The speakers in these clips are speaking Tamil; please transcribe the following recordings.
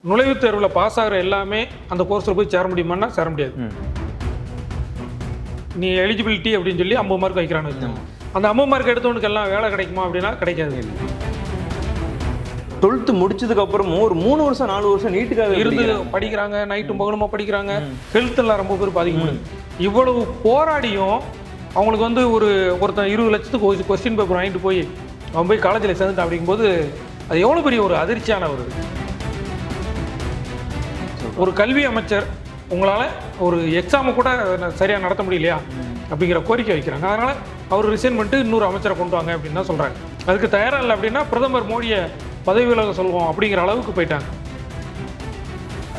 நுழைவுத் தேர்வில் பாஸ் ஆகிற எல்லாமே அந்த கோர்ஸில் போய் சேர முடியுமான்னா சேர முடியாது. நீ எலிஜிபிலிட்டி அப்படின்னு சொல்லி 50 மார்க் வைக்கிறான்னு வச்சுக்கோங்க. அந்த 50 மார்க் எடுத்தவனுக்கு எல்லாம் வேலை கிடைக்குமா அப்படின்னா கிடைக்காது. 12th முடிச்சதுக்கு அப்புறமும் ஒரு 3 வருஷம் 4 வருஷம் நீட்டுக்காக இருந்து படிக்கிறாங்க, நைட்டும் பகலுமா படிக்கிறாங்க, ஹெல்த் எல்லாம் ரொம்ப பேர் பாதிக்கப்படுது. இவ்வளவு போராடியும் அவங்களுக்கு வந்து ஒருத்தன் 20 லட்சத்துக்கு கொஸ்டின் பேப்பர் வாங்கிட்டு போய் அவன் போய் காலேஜில் சேர்ந்துட்டான் அப்படிங்கும்போது அது எவ்வளோ பெரிய ஒரு அதிர்ச்சியான ஒரு கல்வி அமைச்சர் உங்களால் ஒரு எக்ஸாமை கூட சரியாக நடத்த முடியலையா அப்படிங்கிற கோரிக்கை வைக்கிறாங்க. அதனால் அவர் ரிசைன் பண்ணிட்டு இன்னொரு அமைச்சரை கொண்டு வாங்க அப்படின்னு தான் சொல்கிறாங்க. அதுக்கு தயாராக இல்லை அப்படின்னா பிரதமர் மோடியை பதவி விலக சொல்லுவோம் அப்படிங்கிற அளவுக்கு போயிட்டாங்க.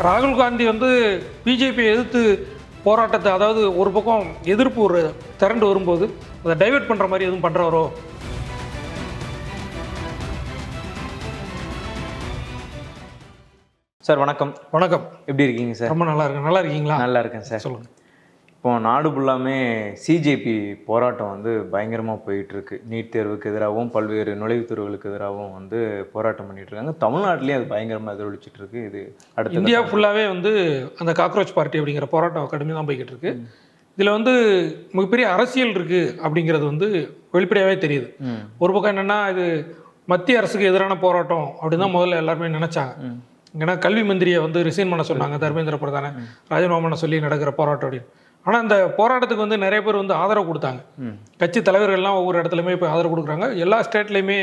ராகுல் காந்தி வந்து பிஜேபியை எதிர்த்து போராட்டத்தை, அதாவது ஒரு பக்கம் எதிர்ப்பு ஒரு திரண்டு வரும்போது அதை டைவெர்ட் பண்ணுற மாதிரி எதுவும் பண்ணுறாரோ? சார் வணக்கம். வணக்கம். எப்படி இருக்கீங்க சார்? ரொம்ப நல்லா இருக்கேன். நல்லா இருக்கீங்களா? நல்லா இருக்கேன் சார். சொல்லுங்கள். இப்போ நாடு ஃபுல்லாமே சிஜேபி போராட்டம் வந்து பயங்கரமாக போயிட்டுருக்கு. நீட் தேர்வுக்கு எதிராகவும் பல்வேறு நுழைவுத் தேர்வுகளுக்கு எதிராகவும் வந்து போராட்டம் பண்ணிட்டு இருக்காங்க. தமிழ்நாட்டிலேயே அது பயங்கரமாக எதிரொலிச்சிட்டு இருக்கு. இது அடுத்த இந்தியா ஃபுல்லாகவே வந்து அந்த காக்ரோச் பார்ட்டி அப்படிங்கிற போராட்டம் கடுமையாக தான் போய்கிட்டு இருக்கு. இதில் வந்து மிகப்பெரிய அரசியல் இருக்குது அப்படிங்கிறது வந்து வெளிப்படையாகவே தெரியுது. ஒரு பக்கம் என்னென்னா இது மத்திய அரசுக்கு எதிரான போராட்டம் அப்படின்னு தான் முதல்ல எல்லாருமே நினச்சாங்க. ஏன்னா கல்வி மந்திரியை வந்து ரிசைன் பண்ண சொன்னாங்க, தர்மேந்திர பிரதானை ராஜினாமா பண்ண சொல்லி நடக்கிற போராட்டம் அப்படின்னு. ஆனால் அந்த போராட்டத்துக்கு வந்து நிறைய பேர் வந்து ஆதரவு கொடுத்தாங்க. கட்சி தலைவர்கள்லாம் ஒவ்வொரு இடத்துலையுமே இப்போ ஆதரவு கொடுக்குறாங்க. எல்லா ஸ்டேட்லேயுமே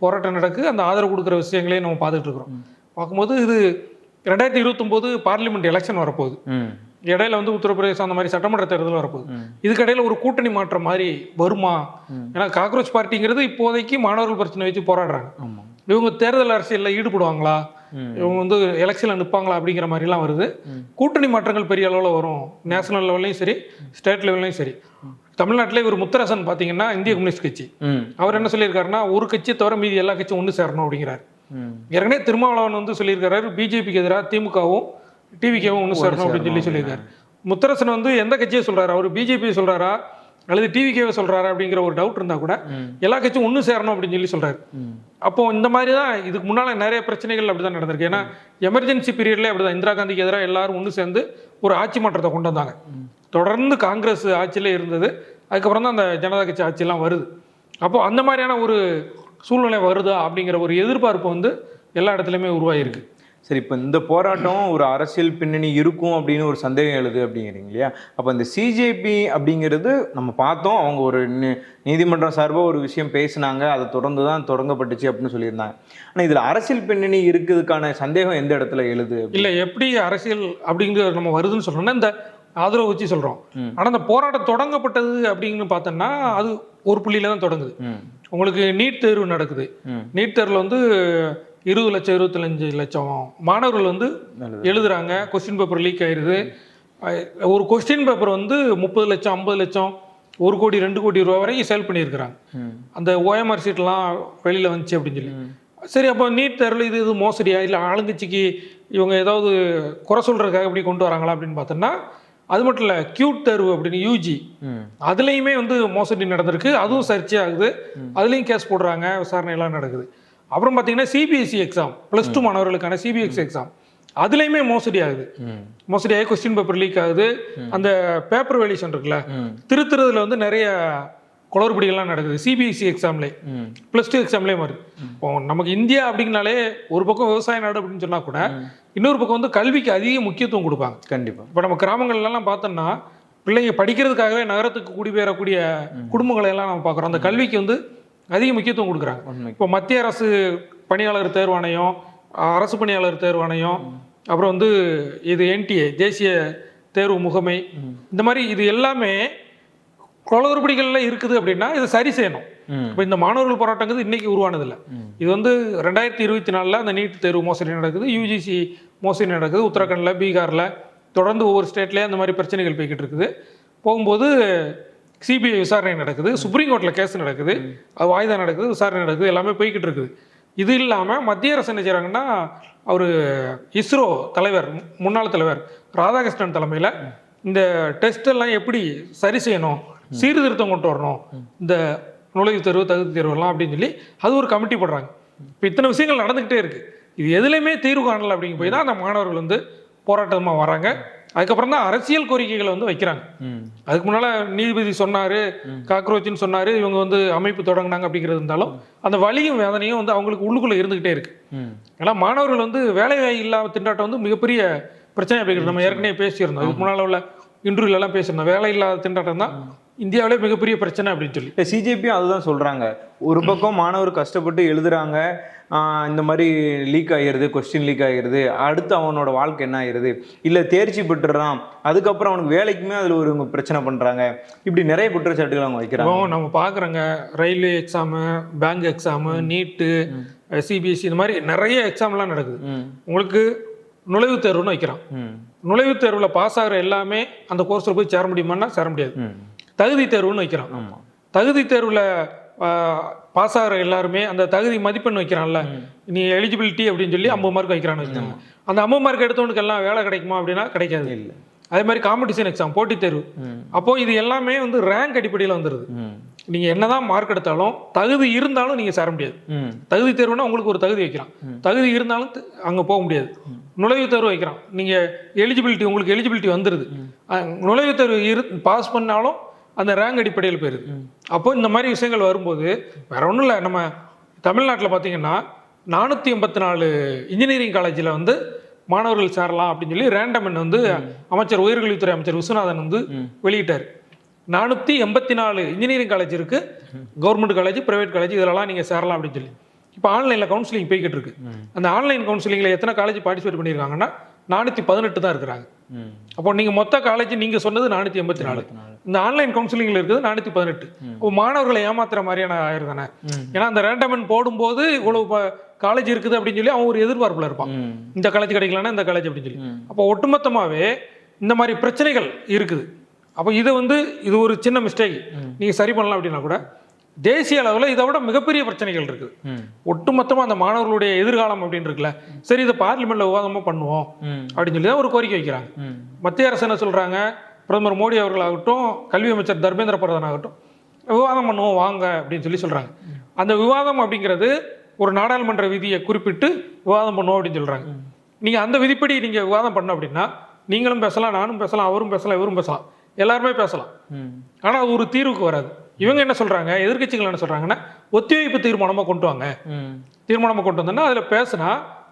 போராட்டம் நடக்குது. அந்த ஆதரவு கொடுக்குற விஷயங்களையும் நம்ம பார்த்துட்டு இருக்கிறோம். பார்க்கும்போது இது 2029 பார்லிமெண்ட் எலெக்ஷன் வரப்போகுது. இடையில வந்து உத்தரப்பிரதேசம் அந்த மாதிரி சட்டமன்ற தேர்தல் வரப்போகுது. இதுக்கடையில் ஒரு கூட்டணி மாற்றம் மாதிரி வருமா? ஏன்னா காக்ரோச் பார்ட்டிங்கிறது இப்போதைக்கு மாணவர்கள் பிரச்சனை வச்சு போராடுறாங்க. இவங்க தேர்தல் அரசியலில் ஈடுபடுவாங்களா, இவங்க வந்து எலெக்ஷனில் நிற்பாங்களா அப்படிங்கிற மாதிரிலாம் வருது. கூட்டணி மாற்றங்கள் பெரிய அளவில் வரும். நேஷனல் லெவல்லையும் சரி, ஸ்டேட் லெவல்லையும் சரி. தமிழ்நாட்டிலே ஒரு முத்தரசன் பார்த்தீங்கன்னா இந்திய கம்யூனிஸ்ட் கட்சி, அவர் என்ன சொல்லியிருக்காருன்னா ஒரு கட்சியை தவிர மீதி எல்லா கட்சியும் ஒன்று சேரணும் அப்படிங்கிறார். ஏற்கனவே திருமாவளவன் வந்து சொல்லியிருக்காரு பிஜேபிக்கு எதிராக திமுகவும் டிவிக்கவும் ஒன்று சேரணும் அப்படின்னு சொல்லியிருக்காரு. முத்தரசன் வந்து எந்த கட்சியை சொல்கிறாரு, அவர் பிஜேபியை சொல்கிறாரா அல்லது டிவிக்கேவை சொல்கிறாரா அப்படிங்கிற ஒரு டவுட் இருந்தால் கூட எல்லா கட்சியும் ஒன்று சேரணும் அப்படின்னு சொல்கிறாரு. அப்போது இந்த மாதிரி தான் இதுக்கு முன்னால் நிறைய பிரச்சனைகள் அப்படி தான் நடந்திருக்கு. ஏன்னா எமர்ஜென்சி பீரியட்லேயே அப்படி தான் இந்திரா காந்திக்கு எதிராக எல்லாரும் ஒன்று சேர்ந்து ஒரு ஆட்சி மாற்றத்தை கொண்டு வந்தாங்க. தொடர்ந்து காங்கிரஸ் ஆட்சியிலே இருந்தது. அதுக்கப்புறம் தான் அந்த ஜனதா கட்சி ஆட்சியெல்லாம் வருது. அப்போது அந்த மாதிரியான ஒரு சூழ்நிலை வருதா அப்படிங்கிற ஒரு எதிர்பார்ப்பு வந்து எல்லா இடத்துலையுமே உருவாகிருக்கு. சரி, இப்போ இந்த போராட்டம் ஒரு அரசியல் பின்னணி இருக்கும் அப்படின்னு ஒரு சந்தேகம் எழுது அப்படிங்கிறீங்க இல்லையா? அப்போ இந்த சிஜேபி அப்படிங்கிறது நம்ம பார்த்தோம், அவங்க ஒரு நீதிமன்றம் சார்பாக ஒரு விஷயம் பேசினாங்க, அதை தொடர்ந்து தான் தொடங்கப்பட்டுச்சு அப்படின்னு சொல்லியிருந்தாங்க. ஆனால் இதில் அரசியல் பின்னணி இருக்கிறதுக்கான சந்தேகம் எந்த இடத்துல எழுது? இல்லை, எப்படி அரசியல் அப்படிங்கிறது நம்ம வருதுன்னு சொல்கிறோம்னா இந்த ஆதரவு வச்சு சொல்கிறோம். ஆனால் இந்த போராட்டம் தொடங்கப்பட்டது அப்படின்னு பார்த்தோம்னா அது ஒரு புள்ளியில தான் தொடங்குது. உங்களுக்கு நீட் தேர்வு நடக்குது. நீட் தேர்வில் வந்து 20 லட்சம் 25 லட்சம் மாணவர்கள் வந்து எழுதுறாங்க. கொஸ்டின் பேப்பர் லீக் ஆயிடுது. ஒரு கொஸ்டின் பேப்பர் வந்து 30 லட்சம் 50 லட்சம் 1 கோடி 2 கோடி ரூபா வரைக்கும் சேல் பண்ணியிருக்கிறாங்க. அந்த ஓஎம்ஆர் சீட்லாம் வெளியில் வந்துச்சு அப்படின்னு சொல்லி. சரி, அப்போ நீட் தேர்வில் இது மோசடியா இல்லை ஆளுங்கட்சிக்கு இவங்க ஏதாவது குறை சொல்கிறதுக்காக இப்படி கொண்டு வராங்களா அப்படின்னு பார்த்தோம்னா அது மட்டும் இல்லை, கியூட் தேர்வு அப்படின்னு யூஜி அதுலேயுமே வந்து மோசடி நடந்திருக்கு. அதுவும் சர்ச்சையாகுது. அதுலேயும் கேஸ் போடுறாங்க, விசாரணையெல்லாம் நடக்குது. அப்புறம் பார்த்தீங்கன்னா சிபிஎஸ்சி எக்ஸாம் +2 மாணவர்களுக்கான சிபிஎஸ்சி எக்ஸாம் அதுலேயுமே மோசடி ஆகுது. மோசடியாகி கொஸ்டின் பேப்பர் லீக் ஆகுது. அந்த பேப்பர் வேலியேஷன் இருக்குல்ல, திருத்துறதுல வந்து நிறைய குளறுபடிகள்லாம் நடக்குது. சிபிஎஸ்சி எக்ஸாம்லே +2 எக்ஸாம்லேயே வருது. இப்போ நமக்கு இந்தியா அப்படிங்கனாலே ஒரு பக்கம் விவசாய நாடு அப்படின்னு சொன்னால் கூட இன்னொரு பக்கம் வந்து கல்விக்கு அதிக முக்கியத்துவம் கொடுப்பாங்க. கண்டிப்பாக. இப்போ நம்ம கிராமங்கள்லாம் பார்த்தோம்னா பிள்ளைங்க படிக்கிறதுக்காகவே நகரத்துக்கு குடிபெயரக்கூடிய குடும்பங்களை எல்லாம் நம்ம பார்க்குறோம். அந்த கல்விக்கு வந்து அதிக முக்கியத்துவம் கொடுக்குறாங்க. இப்போ மத்திய அரசு பணியாளர் தேர்வாணையம், அரசு பணியாளர் தேர்வாணையம், அப்புறம் வந்து இது என்டிஏ தேசிய தேர்வு முகமை, இந்த மாதிரி இது எல்லாமே குளறுபடிகளில் இருக்குது அப்படின்னா இதை சரி செய்யணும். இப்போ இந்த மாணவர்கள் போராட்டங்கிறது இன்னைக்கு உருவானதில்லை. இது வந்து 2024 அந்த நீட் தேர்வு மோசடி நடக்குது, யூஜிசி மோசடி நடக்குது. உத்தரகாண்டில், பீகாரில் தொடர்ந்து ஒவ்வொரு ஸ்டேட்லேயே அந்த மாதிரி பிரச்சனைகள் போய்கிட்டு இருக்குது. போகும்போது சிபிஐ விசாரணை நடக்குது, சுப்ரீம் கோர்ட்டில் கேஸ் நடக்குது, அது வாய்தா நடக்குது, விசாரணை நடக்குது, எல்லாமே போய்கிட்டு இருக்குது. இது இல்லாமல் மத்திய அரசு என்ன செய்கிறாங்கன்னா அவர் இஸ்ரோ தலைவர், முன்னாள் தலைவர் ராதாகிருஷ்ணன் தலைமையில் இந்த டெஸ்ட் எல்லாம் எப்படி சரி செய்யணும், சீர்திருத்தம் கொண்டு வரணும், இந்த நுழைவுத் தேர்வு தகுதி தேர்வுலாம் அப்படின்னு சொல்லி அது ஒரு கமிட்டி போடுறாங்க. இப்போ இத்தனை விஷயங்கள் நடந்துக்கிட்டே இருக்குது. இது எதுலையுமே தீர்வு காணலை அப்படிங்க போய் தான் அந்த மாணவர்கள் வந்து போராட்டமாக வராங்க. அதுக்கப்புறம் தான் அரசியல் கோரிக்கைகளை வந்து வைக்கிறாங்க. அதுக்கு முன்னால நீதிபதி சொன்னாரு, காக்ரோச்னு சொன்னாரு, இவங்க வந்து அமைப்பு தொடங்கினாங்க அப்படிங்கிறது இருந்தாலும் அந்த வலியும் வேதனையும் வந்து அவங்களுக்கு உள்ளுக்குள்ள இருந்துகிட்டே இருக்கு. ஏன்னா மாணவர்கள் வந்து வேலை இல்லாத திண்டாட்டம் வந்து மிகப்பெரிய பிரச்சனை அப்படிங்கிறது நம்ம ஏற்கனவே பேசியிருந்தோம். அதுக்கு முன்னால உள்ள இன்டர்வியூல எல்லாம் பேசியிருந்தோம். வேலை இல்லாத திண்டாட்டம் தான் இந்தியாவிலே மிகப்பெரிய பிரச்சனை அப்படின்னு சொல்லி. சிஜேபியும் அதுதான் சொல்றாங்க. ஒரு பக்கம் மாணவர் கஷ்டப்பட்டு எழுதுறாங்க, இந்த மாதிரி லீக் ஆகிடுது, கொஸ்டின் லீக் ஆகிடுது, அடுத்து அவனோட வாழ்க்கை என்ன ஆகிடுது, இல்லை தேர்ச்சி பெற்றுறான், அதுக்கப்புறம் அவனுக்கு வேலைக்குமே அதில் ஒரு பிரச்சனை பண்ணுறாங்க, இப்படி நிறைய குற்றச்சாட்டுகள் அவங்க வைக்கிறாங்க. நம்ம பார்க்குறோங்க, ரயில்வே எக்ஸாமு, பேங்க் எக்ஸாமு, நீட்டு, சிபிஎஸ்சி, இந்த மாதிரி நிறைய எக்ஸாம்லாம் நடக்குது. உங்களுக்கு நுழைவுத் தேர்வுன்னு வைக்கிறான். நுழைவுத் தேர்வில் பாஸ் ஆகிற எல்லாமே அந்த கோர்ஸில் போய் சேர முடியுமான்னா சேர முடியாது. தகுதி தேர்வுன்னு வைக்கிறான். தகுதி தேர்வில் பாஸ் ஆகிற எல்லாருமே அந்த தகுதி மதிப்பெண் வைக்கிறான்ல, நீ எலிஜிபிலிட்டி அப்படின்னு சொல்லி 50 மார்க் வைக்கிறான்னு வச்சுக்கோங்க. அந்த 50 மார்க் எடுத்தவனுக்கு எல்லாம் வேலை கிடைக்குமா அப்படின்னா கிடைக்காது. இல்லை. அதே மாதிரி காம்படிஷன் எக்ஸாம், போட்டித் தேர்வு, அப்போது இது எல்லாமே வந்து ரேங்க் அடிப்படையில் வந்துடுது. நீங்கள் என்னதான் மார்க் எடுத்தாலும் தகுதி இருந்தாலும் நீங்கள் சேர முடியாது. தகுதி தேர்வுனா உங்களுக்கு ஒரு தகுதி வைக்கிறான், தகுதி இருந்தாலும் அங்கே போக முடியாது. நுழைவுத் தேர்வு வைக்கிறான், நீங்கள் எலிஜிபிலிட்டி, உங்களுக்கு எலிஜிபிலிட்டி வந்துடுது, நுழைவுத் தேர்வு பாஸ் பண்ணாலும் அந்த ரேங்க் அடிப்படையில் போயிருது. அப்போ இந்த மாதிரி விஷயங்கள் வரும்போது வேற ஒன்றும் இல்லை. நம்ம தமிழ்நாட்டில் பார்த்தீங்கன்னா 484 இன்ஜினியரிங் காலேஜில் வந்து மாணவர்கள் சேரலாம் அப்படின்னு சொல்லி ரேண்டம் எண் வந்து அமைச்சர், உயர்கல்வித்துறை அமைச்சர் விஸ்வநாதன் வந்து வெளியிட்டார். 484 இன்ஜினியரிங் காலேஜ் இருக்கு, கவர்மெண்ட் காலேஜ், பிரைவேட் காலேஜ், இதெல்லாம் நீங்கள் சேரலாம் அப்படின்னு சொல்லி. இப்போ ஆன்லைனில் கவுன்சிலிங் போய்கிட்டு இருக்கு. அந்த ஆன்லைன் கவுன்சிலிங்கில் எத்தனை காலேஜ் பார்ட்டிசிபேட் பண்ணியிருக்காங்கன்னா 418 தான் இருக்கிறாங்க. அப்போ நீங்கள் மொத்த காலேஜ் நீங்கள் சொன்னது 484, இந்த ஆன்லைன் கவுன்சிலிங்கில் இருக்குது 418. இப்போ மாணவர்களை ஏமாத்துற மாதிரியான ஆயிருந்தானே. ஏன்னா அந்த ரேண்டமன் போடும்போது இவ்வளவு காலேஜ் இருக்குது அப்படின்னு சொல்லி அவன் ஒரு எதிர்பார்ப்பில் இருப்பான், இந்த காலேஜ் கிடைக்கலன்னா இந்த காலேஜ் அப்படின்னு சொல்லி. அப்போ ஒட்டுமொத்தமாகவே இந்த மாதிரி பிரச்சனைகள் இருக்குது. அப்போ இதை வந்து இது ஒரு சின்ன மிஸ்டேக், நீங்கள் சரி பண்ணலாம் அப்படின்னா கூட தேசிய அளவில் இதை விட மிகப்பெரிய பிரச்சனைகள் இருக்குது. ஒட்டுமொத்தமாக அந்த மாணவர்களுடைய எதிர்காலம் அப்படின்னு இருக்குல்ல, சரி இதை பார்லிமெண்ட்ல விவாதமாக பண்ணுவோம் அப்படின்னு சொல்லி தான் ஒரு கோரிக்கை வைக்கிறாங்க. மத்திய அரசு என்ன சொல்றாங்க, பிரதமர் மோடி அவர்களாகட்டும், கல்வி அமைச்சர் தர்மேந்திர பிரதான் ஆகட்டும், விவாதம் பண்ணுவோம் வாங்க அப்படின்னு சொல்லி சொல்றாங்க. அந்த விவாதம் அப்படிங்கிறது ஒரு நாடாளுமன்ற விதியை குறிப்பிட்டு விவாதம் பண்ணுவோம் அப்படின்னு சொல்றாங்க. நீங்க அந்த விதிப்படி நீங்க விவாதம் பண்ண அப்படின்னா நீங்களும் பேசலாம், நானும் பேசலாம், அவரும் பேசலாம், இவரும் பேசலாம், எல்லாருமே பேசலாம். ஆனா அது ஒரு தீர்வுக்கு வராது. இவங்க என்ன சொல்றாங்க, எதிர்கட்சிகள் என்ன சொல்றாங்கன்னா ஒத்திவைப்பு தீர்மானமா கொண்டு வாங்க, தீர்மானமா கொண்டு வந்தோம்னா அதுல பேசினா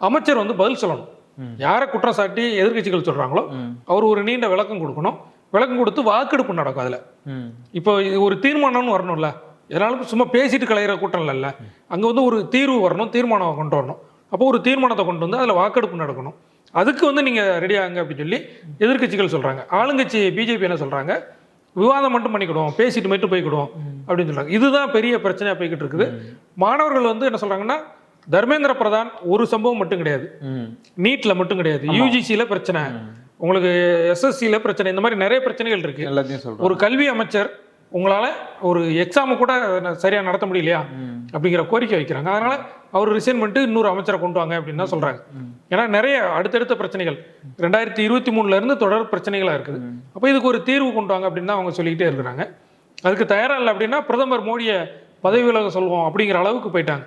அமைச்சர் வந்து பதில் சொல்லணும். யாரை குற்றம் சாட்டி எதிர்கட்சிகள் சொல்றாங்களோ அவர் ஒரு நீண்ட விளக்கம் கொடுக்கணும். விளக்கம் கொடுத்து வாக்கெடுப்பு நடக்கும். அதுல இப்போ ஒரு தீர்மானம்னு வரணும்ல, இதனால சும்மா பேசிட்டு கலையிற கூட்டம் இல்லைல்ல, அங்க வந்து ஒரு தீர்வு வரணும், தீர்மானம் கொண்டு வரணும். அப்போ ஒரு தீர்மானத்தை கொண்டு வந்து அதுல வாக்கெடுப்பு நடக்கணும். அதுக்கு வந்து நீங்க ரெடி ஆகுங்க அப்படின்னு சொல்லி எதிர்கட்சிகள் சொல்றாங்க. ஆளுங்கட்சி பிஜேபி என்ன சொல்றாங்க, விவாதம் மட்டும் பண்ணிக்கிடுவோம், பேசிட்டு மட்டும் போய்க்கிடுவோம் அப்படின்னு சொல்றாங்க. இதுதான் பெரிய பிரச்சனையா போய்கிட்டு இருக்குது. மாணவர்கள் வந்து என்ன சொல்றாங்கன்னா, தர்மேந்திர பிரதான் ஒரு சம்பவம் மட்டும் கிடையாது, நீட்ல மட்டும் கிடையாது, யூஜிசியில பிரச்சனை, உங்களுக்கு எஸ்எஸ்சியில பிரச்சனை, இந்த மாதிரி நிறைய பிரச்சனைகள் இருக்கு. எல்லாத்தையும் சொல்றேன். ஒரு கல்வி அமைச்சர் உங்களால ஒரு எக்ஸாம் கூட சரியா நடத்த முடியலையா அப்படிங்கிற கோரிக்கை வைக்கிறாங்க. அதனால அவர் ரிசைன் பண்ணிட்டு இன்னொரு அமைச்சரை கொண்டு வாங்க அப்படின்னு தான் சொல்றாங்க. ஏன்னா நிறைய அடுத்தடுத்த பிரச்சனைகள் 2023 இருந்து தொடர் பிரச்சனைகளா இருக்குது. அப்போ இதுக்கு ஒரு தீர்வு கொண்டு வாங்க அப்படின்னு தான் அவங்க சொல்லிக்கிட்டே இருக்கிறாங்க. அதுக்கு தயாரா இல்லை அப்படின்னா பிரதமர் மோடியை பதவி விலக சொல்லுவோம் அப்படிங்கிற அளவுக்கு போயிட்டாங்க.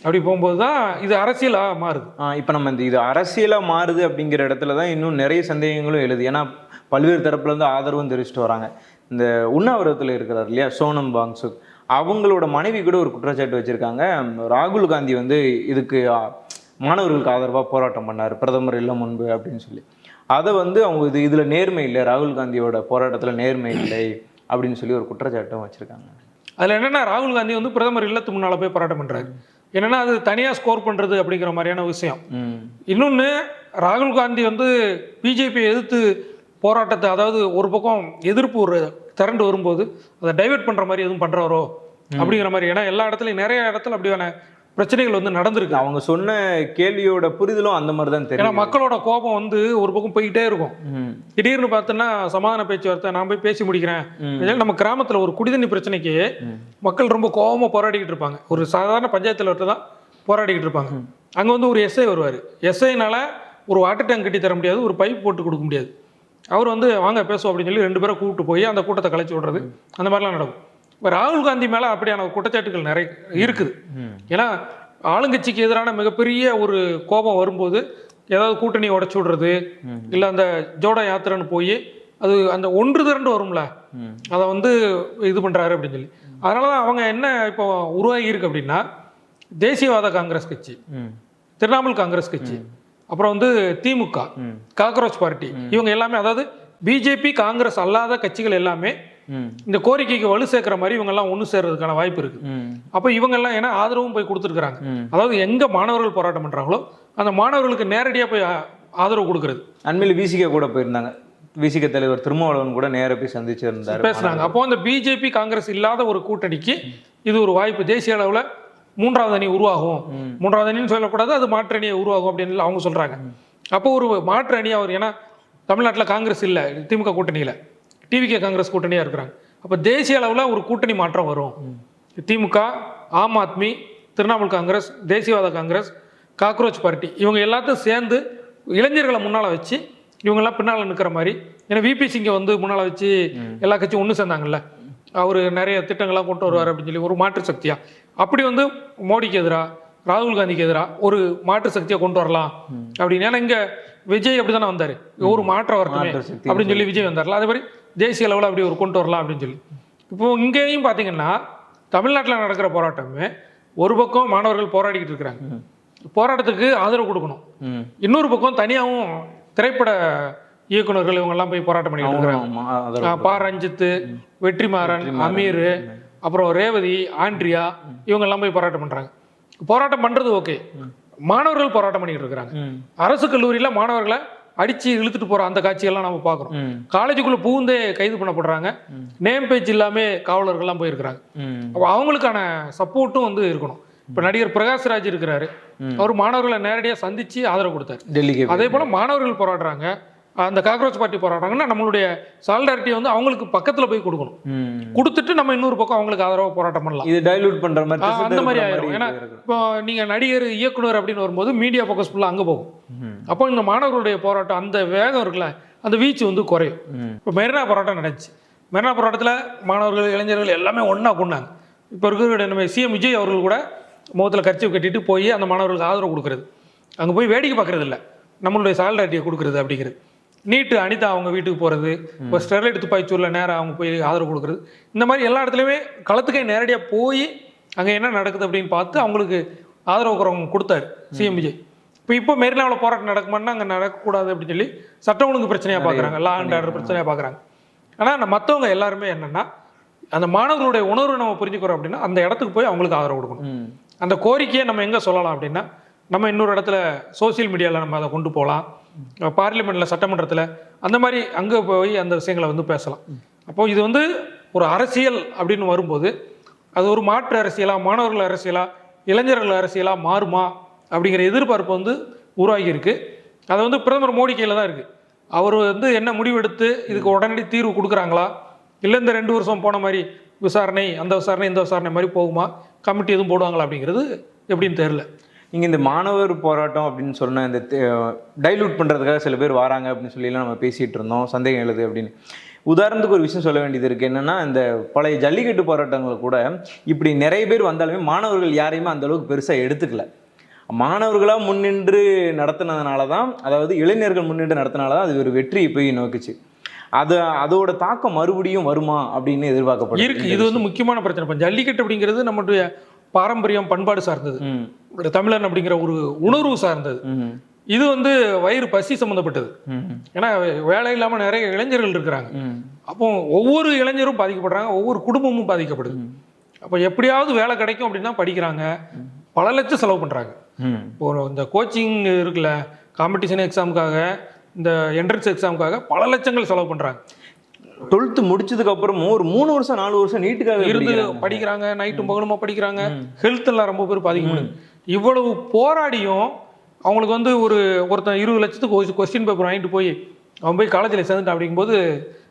அப்படி போகும்போது தான் இது அரசியலாக மாறுது. இப்போ நம்ம இது அரசியலாக மாறுது அப்படிங்கிற இடத்துல தான் இன்னும் நிறைய சந்தேகங்களும் எழுது. ஏன்னா பல்வேறு தரப்புல இருந்து ஆதரவும் தெரிவிச்சுட்டு வராங்க. இந்த உண்ணாவிரதத்தில் இருக்கிறார் இல்லையா சோனம் வாங்சுக், அவங்களோட மனைவி கூட ஒரு குற்றச்சாட்டு வச்சுருக்காங்க. ராகுல் காந்தி வந்து இதுக்கு மாணவர்களுக்கு ஆதரவாக போராட்டம் பண்ணார் பிரதமர் இல்லை முன்பு அப்படின்னு சொல்லி. அதை வந்து அவங்க இதில் நேர்மை இல்லை, ராகுல் காந்தியோட போராட்டத்தில் நேர்மை இல்லை அப்படின்னு சொல்லி ஒரு குற்றச்சாட்டும் வச்சுருக்காங்க. அதில் என்னென்னா ராகுல் காந்தி வந்து பிரதமர் இல்லத்து முன்னால் போய் போராட்டம் பண்ணுறாரு. என்னென்னா அது தனியாக ஸ்கோர் பண்ணுறது அப்படிங்கிற மாதிரியான விஷயம். இன்னொன்று, ராகுல் காந்தி வந்து பிஜேபி எதிர்த்து போராட்டத்தை, அதாவது ஒரு பக்கம் எதிர்ப்பு ஒரு திரண்டு வரும்போது அதை டைவெர்ட் பண்ணுற மாதிரி எதுவும் பண்ணுறாரோ அப்படிங்கிற மாதிரி. ஏன்னா எல்லா இடத்துலையும் நிறைய இடத்துல அப்படியான பிரச்சனைகள் வந்து நடந்திருக்கு. அவங்க சொன்ன கேள்வியோட புரிதலும் அந்த மாதிரி தான் தெரியும். ஏன்னா மக்களோட கோபம் வந்து ஒரு பக்கம் போய்கிட்டே இருக்கும். திடீர்னு பார்த்தோன்னா சமாதான பேச்சுவார்த்தை, நான் போய் பேசி முடிக்கிறேன். நம்ம கிராமத்தில் ஒரு குடிதண்ணி பிரச்சனைக்கு மக்கள் ரொம்ப கோபமாக போராடிக்கிட்டு இருப்பாங்க. ஒரு சாதாரண பஞ்சாயத்தில் ஒருத்தர் தான் போராடிக்கிட்டு இருப்பாங்க. அங்கே வந்து ஒரு எஸ்ஐ வருவார். எஸ்ஐனால ஒரு வாட்டர் டேங்க் கட்டி தர முடியாது, ஒரு பைப் போட்டு கொடுக்க முடியாது. அவர் வந்து வாங்க பேசுவோம் அப்படின்னு சொல்லி 2 பேரை கூப்பிட்டு போய் அந்த கூட்டத்தை கலைச்சி விடுறது, அந்த மாதிரிலாம் நடக்கும். இப்போ ராகுல் காந்தி மேலே அப்படியான குற்றச்சாட்டுகள் நிறைய இருக்குது. ஏன்னா ஆளுங்கட்சிக்கு எதிரான மிகப்பெரிய ஒரு கோபம் வரும்போது ஏதாவது கூட்டணி உடைச்சு விடுறது, இல்லை அந்த ஜோடா யாத்திரைன்னு போய் அது அந்த ஒன்று திரண்டு வரும்ல, அதை வந்து இது பண்ணுறாரு அப்படின்னு சொல்லி. அதனால தான் அவங்க என்ன இப்போ உருவாகி இருக்கு அப்படின்னா, தேசியவாத காங்கிரஸ் கட்சி, திரிணாமுல் காங்கிரஸ் கட்சி, அப்புறம் வந்து திமுக, காக்ரோச் பார்ட்டி, இவங்க எல்லாமே, அதாவது பிஜேபி காங்கிரஸ் அல்லாத கட்சிகள் எல்லாமே இந்த கோரிக்கைக்கு வலு சேர்க்கிற மாதிரி இவங்க எல்லாம் ஒன்று சேர்றதுக்கான வாய்ப்பு இருக்கு. அப்போ இவங்க எல்லாம் ஏன்னா ஆதரவும் போய் கொடுத்துருக்காங்க. அதாவது எங்க மாணவர்கள் போராட்டம் பண்றாங்களோ அந்த மாணவர்களுக்கு நேரடியாக போய் ஆதரவு கொடுக்கறது. அண்மையில் விசிக கூட போயிருந்தாங்க. விசிக தலைவர் திருமாவளவன் கூட நேராக போய் சந்திச்சிருந்தாரு, பேசுறாங்க. அப்போ அந்த பிஜேபி காங்கிரஸ் இல்லாத ஒரு கூட்டணிக்கு இது ஒரு வாய்ப்பு. தேசிய அளவில் மூன்றாவது அணி உருவாகும். மூன்றாவது அணின்னு சொல்லக்கூடாது, அது மாற்று அணியை உருவாகும் அப்படின்னு அவங்க சொல்றாங்க. அப்போ ஒரு மாற்று அணி அவர், ஏன்னா தமிழ்நாட்டில் காங்கிரஸ் இல்லை, திமுக கூட்டணியில் டிவிகே காங்கிரஸ் கூட்டணியாக இருக்கிறாங்க. அப்போ தேசிய அளவில் ஒரு கூட்டணி மாற்றம் வரும். திமுக, ஆம் ஆத்மி, திரிணாமுல் காங்கிரஸ், தேசியவாத காங்கிரஸ், காக்ரோச் பார்ட்டி, இவங்க எல்லாத்தையும் சேர்ந்து இளைஞர்களை முன்னால் வச்சு இவங்கெல்லாம் பின்னால் நிற்கிற மாதிரி. ஏன்னா விபி சிங்கை வந்து முன்னால் வச்சு எல்லா கட்சியும் ஒன்று சேர்ந்தாங்கல்ல, அவர் நிறைய திட்டங்கள்லாம் கொண்டு வருவார் அப்படின்னு சொல்லி ஒரு மாற்று சக்தியாக, அப்படி வந்து மோடிக்கு எதிராக, ராகுல் காந்திக்கு எதிராக ஒரு மாற்று சக்தியை கொண்டு வரலாம் அப்படின்னு. ஏன்னா இங்கே விஜய் அப்படி தானே வந்தார், ஒரு மாற்றம் வரட்டுமே அப்படின்னு சொல்லி விஜய் வந்தார்ல, அதே மாதிரி தேசிய அளவில் அப்படி ஒரு கொண்டு வரலாம் அப்படின்னு சொல்லி. இப்போ இங்கேயும் பார்த்தீங்கன்னா தமிழ்நாட்டில் நடக்கிற போராட்டமே ஒரு பக்கம் மாணவர்கள் போராடிக்கிட்டு இருக்கிறாங்க, போராட்டத்துக்கு ஆதரவு கொடுக்கணும். இன்னொரு பக்கம் தனியாகவும் திரைப்பட இயக்குநர்கள் இவங்கெல்லாம் போய் போராட்டம் பண்ணிட்டு இருக்கிறாங்க. பா ரஞ்சித்து, வெற்றிமாறன், அமீர், அப்புறம் ரேவதி, ஆண்ட்ரியா, இவங்கெல்லாம் போய் போராட்டம் பண்ணுறாங்க. போராட்டம் பண்ணுறது ஓகே, மாணவர்கள் போராட்டம் பண்ணிட்டு இருக்கிறாங்க. அரசு கல்லூரியில் மாணவர்களை அடிச்சு இழுத்துட்டு போற அந்த காட்சியெல்லாம் நம்ம பார்க்குறோம். காலேஜுக்குள்ள பூந்தே கைது பண்ணப்படுறாங்க, நேம் பேஜ் இல்லாம காவலர்கள்லாம் போயிருக்கிறாங்க. அப்போ அவங்களுக்கான சப்போர்ட்டும் வந்து இருக்கணும். இப்போ நடிகர் பிரகாஷ்ராஜ் இருக்கிறாரு, அவர் மாணவர்களை நேரடியாக சந்திச்சு ஆதரவு கொடுத்தாரு டெல்லிக்கு. அதே போல மாணவர்கள் போராடுறாங்க, அந்த காக்ரோச் பார்ட்டி போராடுறாங்கன்னா நம்மளுடைய சாலிடாரிட்டி வந்து அவங்களுக்கு பக்கத்தில் போய் கொடுக்கணும். கொடுத்துட்டு நம்ம இன்னொரு பக்கம் அவங்களுக்கு ஆதரவாக போராட்டம் பண்ணலாம். இது டைலூட் பண்ற மாதிரி அந்த மாதிரி ஆயிடும். ஏன்னா இப்போ நீங்க நடிகர், இயக்குனர் அப்படின்னு வரும்போது மீடியா ஃபோக்கஸ் ஃபுல்லாக அங்கே போகும். அப்போ இந்த மாணவர்களுடைய போராட்டம் அந்த வேகம் இருக்குல்ல, அந்த வீச்சு வந்து குறையும். இப்போ மெரினா போராட்டம் நடந்துச்சு. மெரினா போராட்டத்தில் மாணவர்கள், இளைஞர்கள் எல்லாமே ஒன்றா கொண்டாங்க. இப்போ இருக்கிற நம்ம சிஎம் விஜய் அவர்கள் கூட முகத்தில் கர்ச்சீஃப் கட்டிட்டு போய் அந்த மாணவர்களுக்கு ஆதரவு கொடுக்குறது, அங்கே போய் வேடிக்கை பார்க்கறது இல்லை, நம்மளுடைய சாலிடாரிட்டியை கொடுக்குறது அப்படிங்கிறது. நீட்டு அனிதா அவங்க வீட்டுக்கு போகிறது, இப்போ ஸ்டெர்லைட் துப்பாக்கிச்சூரில் நேராக அவங்க போய் ஆதரவு கொடுக்குறது, இந்த மாதிரி எல்லா இடத்துலையுமே களத்துக்கே நேரடியாக போய் அங்கே என்ன நடக்குது அப்படின்னு பார்த்து அவங்களுக்கு ஆதரவு குறவங்க கொடுத்தாரு சிஎம் விஜய். இப்போ மெரினாவில் போராட்டம் நடக்குமான்னா அங்கே நடக்கக்கூடாது அப்படின்னு சொல்லி சட்டம் ஒழுங்கு பிரச்சனையாக பார்க்குறாங்க, லா அண்ட் ஆர்டர் பிரச்சனையாக பார்க்குறாங்க. ஆனால் மற்றவங்க எல்லாருமே என்னென்னா, அந்த மாணவர்களுடைய உணர்வு நம்ம புரிஞ்சுக்கிறோம் அப்படின்னா அந்த இடத்துக்கு போய் அவங்களுக்கு ஆதரவு கொடுக்கணும். அந்த கோரிக்கையை நம்ம எங்கே சொல்லலாம் அப்படின்னா, நம்ம இன்னொரு இடத்துல சோசியல் மீடியாவில் நம்ம அதை கொண்டு போகலாம், பார்லிமெண்ட்டில், சட்டமன்றத்தில், அந்த மாதிரி அங்கே போய் அந்த விஷயங்களை வந்து பேசலாம். அப்போது இது வந்து ஒரு அரசியல் அப்படின்னு வரும்போது அது ஒரு மாற்று அரசியலாக, மாணவர்கள் அரசியலாக, இளைஞர்கள் அரசியலாக மாறுமா அப்படிங்கிற எதிர்பார்ப்பு வந்து உருவாகி இருக்கு. அதை வந்து பிரதமர் மோடி கையில் தான் இருக்குது. அவர் வந்து என்ன முடிவெடுத்து இதுக்கு உடனடி தீர்வு கொடுக்குறாங்களா, இல்லை இந்த 2 வருஷம் போன மாதிரி விசாரணை, அந்த விசாரணை, இந்த விசாரணை மாதிரி போகுமா, கமிட்டி எதுவும் போடுவாங்களா அப்படிங்கிறது எப்படின்னு தெரியல. நீங்கள் இந்த மாணவர் போராட்டம் அப்படின்னு சொன்ன இந்த டைலூட் பண்ணுறதுக்காக சில பேர் வராங்க அப்படின்னு சொல்லிலாம் நம்ம பேசிகிட்டு இருந்தோம், சந்தேகம் எழுது அப்படின்னு. உதாரணத்துக்கு ஒரு விஷயம் சொல்ல வேண்டியது இருக்குது. என்னென்னா, இந்த பழைய ஜல்லிக்கட்டு போராட்டங்கள் கூட இப்படி நிறைய பேர் வந்தாலுமே மாணவர்கள் யாரையுமே அந்தளவுக்கு பெருசாக எடுத்துக்கல. மாணவர்களாக முன்னின்று நடத்தினதுனால தான், அதாவது இளைஞர்கள் முன்னின்று நடத்தினால தான் அது ஒரு வெற்றியை போய் நோக்குச்சு. அதோட தாக்கம் மறுபடியும் வருமா அப்படின்னு எதிர்பார்க்கப்படுது இருக்கு. இது வந்து முக்கியமான பிரச்சனை. இப்போ ஜல்லிக்கட்டு அப்படிங்கிறது நம்மளுடைய பாரம்பரியம், பண்பாடு சார்ந்தது, தமிழன் அப்படிங்கிற ஒரு உணர்வு சார்ந்தது. இது வந்து வயிறு பசி சம்மந்தப்பட்டது. ஏன்னா வேலை இல்லாமல் நிறைய இளைஞர்கள் இருக்கிறாங்க. அப்போ ஒவ்வொரு இளைஞரும் பாதிக்கப்படுறாங்க, ஒவ்வொரு குடும்பமும் பாதிக்கப்படுது. அப்போ எப்படியாவது வேலை கிடைக்கும் அப்படின்னா படிக்கிறாங்க, பல லட்சம் செலவு பண்ணுறாங்க. இப்போ இந்த கோச்சிங் இருக்குல்ல, காம்படிஷன் எக்ஸாமுக்காக, இந்த என்ட்ரன்ஸ் எக்ஸாமுக்காக பல லட்சங்கள் செலவு பண்ணுறாங்க. 12th முடிச்சதுக்கு அப்புறமும் ஒரு 3 வருஷம் 4 வருஷம் நீட்டுக்காக இருந்து படிக்கிறாங்க, நைட்டும் பகலுமா படிக்கிறாங்க, ஹெல்த் எல்லாம் ரொம்ப பேர் பாதிக்கப்படுது. இவ்வளவு போராடியும் அவங்களுக்கு வந்து ஒருத்தன் 20 லட்சத்துக்கு கொஸ்டின் பேப்பர் வாங்கிட்டு போய் அவன் போய் காலேஜில் சேர்ந்துட்டான் அப்படிங்கும்போது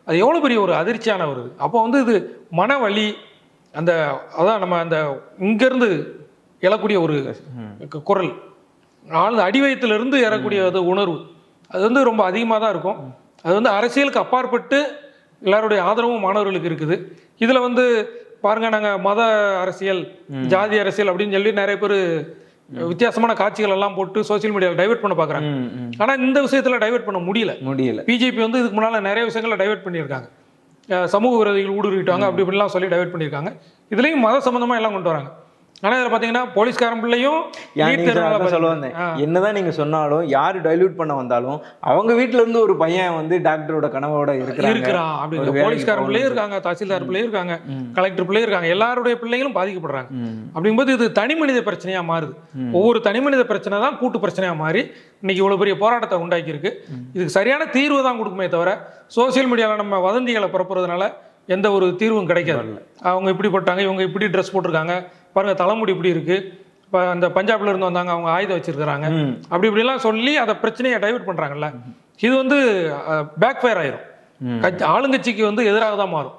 அது எவ்வளோ பெரிய ஒரு அதிர்ச்சியான வருது. அப்போ வந்து இது மன வலி, அதான் நம்ம அந்த இங்கேருந்து எழக்கூடிய ஒரு குரல், ஆழ்ந்த அடிவயத்திலிருந்து எழக்கூடிய உணர்வு, அது வந்து ரொம்ப அதிகமாக தான் இருக்கும். அது வந்து அரசியலுக்கு அப்பாற்பட்டு எல்லாருடைய ஆதரவும் மாணவர்களுக்கு இருக்குது. இதில் வந்து பாருங்க, நாங்கள் மத அரசியல், ஜாதி அரசியல் அப்படின்னு சொல்லி நிறைய பேர் வித்தியாசமான காட்சிகள் எல்லாம் போட்டு சோசியல் மீடியாவில் டைவர்ட் பண்ண பார்க்குறாங்க. ஆனால் இந்த விஷயத்தில் டைவர்ட் பண்ண முடியல. பிஜேபி வந்து இதுக்கு முன்னால் நிறைய விஷயங்களை டைவர்ட் பண்ணியிருக்காங்க. சமூக விரோதிகள் ஊடுருவிட்டாங்க அப்படி இப்படிலாம் சொல்லி டைவர்ட் பண்ணியிருக்காங்க. இதுலேயும் மத சம்மந்தமாக எல்லாம் கொண்டு வராங்க. ஆனால் இதில் பார்த்தீங்கன்னா போலீஸ்காரன் பிள்ளையும் சொல்லுவாங்க, என்னதான் நீங்க சொன்னாலும் யாரு டைல்யூட் பண்ண வந்தாலும் அவங்க வீட்டுல இருந்து ஒரு பையன் வந்து டாக்டரோட கனவோட இருக்கிறான் அப்படிங்கிற போலீஸ்காரன் பிள்ளையும் இருக்காங்க, தாசில்தார் பிள்ளையும் இருக்காங்க, கலெக்டர் பிள்ளையும் இருக்காங்க. எல்லாருடைய பிள்ளைகளும் பாதிக்கப்படுறாங்க. அப்படிங்கும்போது இது தனி மனித பிரச்சனையா மாறுது. ஒவ்வொரு தனி மனித பிரச்சனை தான் கூட்டு பிரச்சனையா மாறி இன்னைக்கு இவ்வளவு பெரிய போராட்டத்தை உண்டாக்கி இருக்கு. இதுக்கு சரியான தீர்வு தான் கொடுக்குமே தவிர சோசியல் மீடியாவில் நம்ம வதந்திகளை பரப்புறதுனால எந்த ஒரு தீர்வும் கிடைக்காது. அவங்க இப்படி போட்டாங்க, இவங்க இப்படி ட்ரெஸ் போட்டிருக்காங்க, பாருங்க தலைமுடி இப்படி இருக்கு, இப்போ அந்த பஞ்சாப்ல இருந்து வந்தாங்க அவங்க ஆயுதம் வச்சிருக்கிறாங்க, அப்படி இப்படிலாம் சொல்லி அதை பிரச்சனையை டைவர்ட் பண்றாங்கல்ல. இது வந்து பேக் ஃபயர் ஆயிரும், ஆளுங்கட்சிக்கு வந்து எதிராக தான் மாறும்.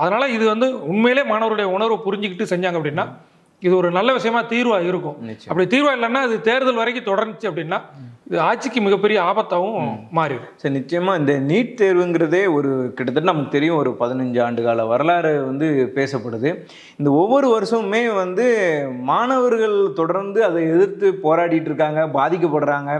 அதனால இது வந்து உண்மையிலே மாணவருடைய உணர்வை புரிஞ்சுக்கிட்டு செஞ்சாங்க அப்படின்னா இது ஒரு நல்ல விஷயமா தீர்வா இருக்கும். அப்படி தீர்வா இல்லைன்னா அது தேர்தல் வரைக்கும் தொடர்ந்துச்சு அப்படின்னா இது ஆட்சிக்கு மிகப்பெரிய ஆபத்தாகவும் மாறிடும். சரி, நிச்சயமா இந்த நீட் தேர்வுங்கிறதே ஒரு கிட்டத்தட்ட நமக்கு தெரியும் ஒரு 15 ஆண்டு கால வரலாறு வந்து பேசப்படுது. இந்த ஒவ்வொரு வருஷமுமே வந்து மாணவர்கள் தொடர்ந்து அதை எதிர்த்து போராடிட்டு இருக்காங்க, பாதிக்கப்படுறாங்க.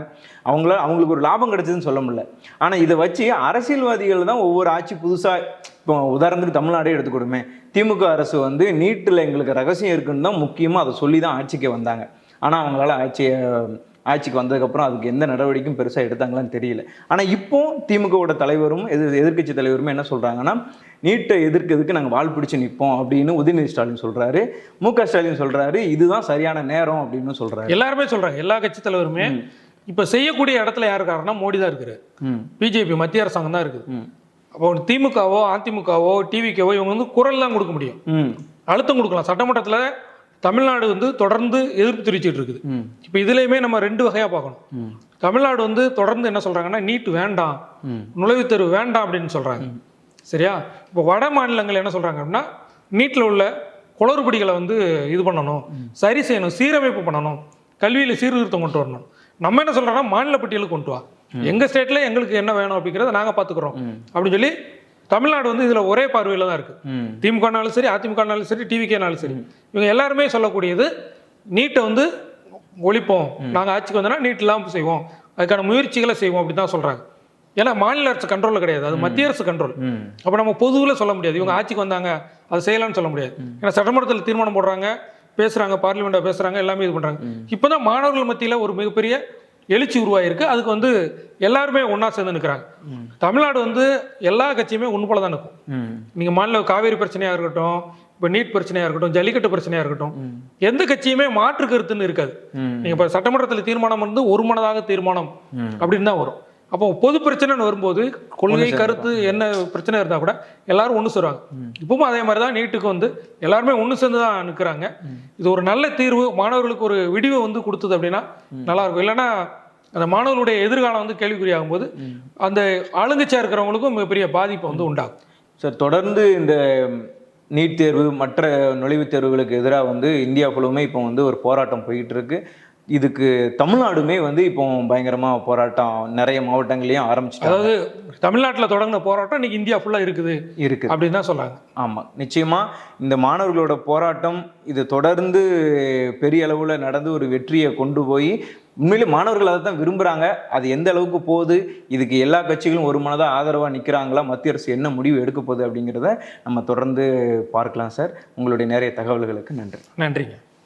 அவங்களுக்கு ஒரு லாபம் கிடைச்சதுன்னு சொல்ல முடியல. ஆனால் இதை வச்சு அரசியல்வாதிகள் தான் ஒவ்வொரு ஆட்சி புதுசாக, இப்போ உதாரணத்துக்கு தமிழ்நாடே எடுத்துக்கூடுமே, திமுக அரசு வந்து நீட்டில் எங்களுக்கு ரகசியம் இருக்குன்னு தான் முக்கியமாக அதை சொல்லி தான் ஆட்சிக்கு வந்தாங்க. ஆனால் அவங்களால ஆட்சிக்கு வந்ததுக்கப்புறம் அதுக்கு எந்த நடவடிக்கையும் பெருசாக எடுத்தாங்களான்னு தெரியல. ஆனால் இப்போ திமுகவோட தலைவரும் எதிர்க்கட்சி தலைவருமே என்ன சொல்கிறாங்கன்னா, நீட்டை எதிர்க்கிறதுக்கு நாங்கள் வால் பிடிச்சி நிற்போம் அப்படின்னு உதயநிதி ஸ்டாலின் சொல்கிறாரு. மு.க. ஸ்டாலின் சொல்கிறாரு இதுதான் சரியான நேரம் அப்படின்னு சொல்கிறாரு. எல்லாருமே சொல்கிறாங்க, எல்லா கட்சி தலைவருமே. இப்போ செய்யக்கூடிய இடத்துல யார் இருக்காருன்னா மோடி தான் இருக்கிறார், பிஜேபி மத்திய அரசாங்கம் தான் இருக்குது. அப்போ திமுகவோ அதிமுகவோ டிவிக்கவோ இவங்க வந்து குரல் தான் கொடுக்க முடியும், அழுத்தம் கொடுக்கலாம். சட்டமன்றத்தில் தமிழ்நாடு வந்து தொடர்ந்து எதிர்ப்பு தெரிவிச்சுட்டு இருக்குது. இப்போ இதுலேயுமே நம்ம 2 வகையாக பார்க்கணும். தமிழ்நாடு வந்து தொடர்ந்து என்ன சொல்கிறாங்கன்னா நீட் வேண்டாம், நுழைவுத் தேர்வு வேண்டாம் அப்படின்னு சொல்கிறாங்க. சரியா? இப்போ வட மாநிலங்கள் என்ன சொல்கிறாங்க அப்படின்னா நீட்டில் உள்ள குளறுபடிகளை வந்து இது பண்ணணும், சரி செய்யணும், சீரமைப்பு பண்ணணும், கல்வியில் சீர்திருத்தம் கொண்டு வரணும். நம்ம என்ன சொல்கிறோன்னா மாநில பட்டியலுக்கு கொண்டு வா, எங்கள் ஸ்டேட்டில் எங்களுக்கு என்ன வேணும் அப்படிங்கிறத நாங்கள் பார்த்துக்குறோம் அப்படின்னு சொல்லி தமிழ்நாடு வந்து இதில் ஒரே பார்வையில் தான் இருக்குது. திமுகனாலும் சரி, அதிமுகனாலும் சரி, டிவிகேனாலும் சரி, இவங்க எல்லாருமே சொல்லக்கூடியது நீட்டை வந்து ஒழிப்போம், நாங்கள் ஆட்சிக்கு வந்தோன்னா நீட் இல்லாமல் செய்வோம், அதுக்கான முயற்சிகளை செய்வோம் அப்படி தான் சொல்கிறாங்க. ஏன்னா மாநில அரசு கண்ட்ரோலில் கிடையாது, அது மத்திய அரசு கண்ட்ரோல். அப்போ நம்ம பொதுவில் சொல்ல முடியாது இவங்க ஆட்சிக்கு வந்தாங்க அதை செய்யலாம்னு சொல்ல முடியாது. ஏன்னா சட்டமன்றத்தில் தீர்மானம் போடுறாங்க, பேசுகிறாங்க, பார்லிமெண்ட்டை பேசுகிறாங்க, எல்லாமே இது பண்ணுறாங்க. இப்போ தான் மாணவர்கள் மத்தியில் ஒரு மிகப்பெரிய எழுச்சி உருவாயிருக்கு. அதுக்கு வந்து எல்லாருமே ஒன்றா சேர்ந்து நிற்கிறாங்க. தமிழ்நாடு வந்து எல்லா கட்சியுமே ஒன்று போல தான் நிற்கும். நீங்கள் மாநில காவேரி பிரச்சனையாக இருக்கட்டும், இப்போ நீட் பிரச்சனையாக இருக்கட்டும், ஜல்லிக்கட்டு பிரச்சனையாக இருக்கட்டும், எந்த கட்சியுமே மாற்று கருத்துன்னு இருக்காது. நீங்கள் இப்போ சட்டமன்றத்தில் தீர்மானம் வந்து ஒரு மனதாக தீர்மானம் அப்படின்னு தான் வரும். அப்போ பொது பிரச்சனைன்னு வரும்போது கொள்கை கருத்து என்ன பிரச்சனை இருந்தால் கூட எல்லாரும் ஒன்று சேருவாங்க. இப்பவும் அதே மாதிரி தான் நீட்டுக்கு வந்து எல்லாருமே ஒன்று சேர்ந்து தான் நிற்கிறாங்க. இது ஒரு நல்ல தீர்வு, மாணவர்களுக்கு ஒரு விடிவை வந்து கொடுத்தது அப்படின்னா நல்லா இருக்கும். இல்லைன்னா அந்த மாணவர்களுடைய எதிர்காலம் வந்து கேள்விக்குறியாகும் போது அந்த ஆளுங்கட்சியாக இருக்கிறவங்களுக்கும் மிகப்பெரிய பாதிப்பு வந்து உண்டாகும். சார், தொடர்ந்து இந்த நீட் தேர்வு மற்ற நுழைவுத் தேர்வுகளுக்கு எதிராக வந்து இந்தியா ஃபுல்லுமே இப்போ வந்து ஒரு போராட்டம் போயிட்டு இருக்கு. இதுக்கு தமிழ்நாடுமே வந்து இப்போ பயங்கரமாக போராட்டம் நிறைய மாவட்டங்களையும் ஆரம்பிச்சிட்டாங்க. அதாவது தமிழ்நாட்டில் தொடங்கின போராட்டம் இன்னைக்கு இந்தியா ஃபுல்லாக இருக்குது அப்படின்னு தான் சொல்கிறாங்க. ஆமாம், நிச்சயமாக இந்த மாணவர்களோட போராட்டம் இது தொடர்ந்து பெரிய அளவில் நடந்து ஒரு வெற்றியை கொண்டு போய் உண்மையிலே மாணவர்கள் அதை தான் விரும்புகிறாங்க. அது எந்த அளவுக்கு போகுது, இதுக்கு எல்லா கட்சிகளும் ஒரு மனதாக ஆதரவாக நிற்கிறாங்களா, மத்திய அரசு என்ன முடிவு எடுக்க போகுது அப்படிங்கிறத நம்ம தொடர்ந்து பார்க்கலாம். சார், உங்களுடைய நிறைய தகவல்களுக்கு நன்றி. நன்றிங்க.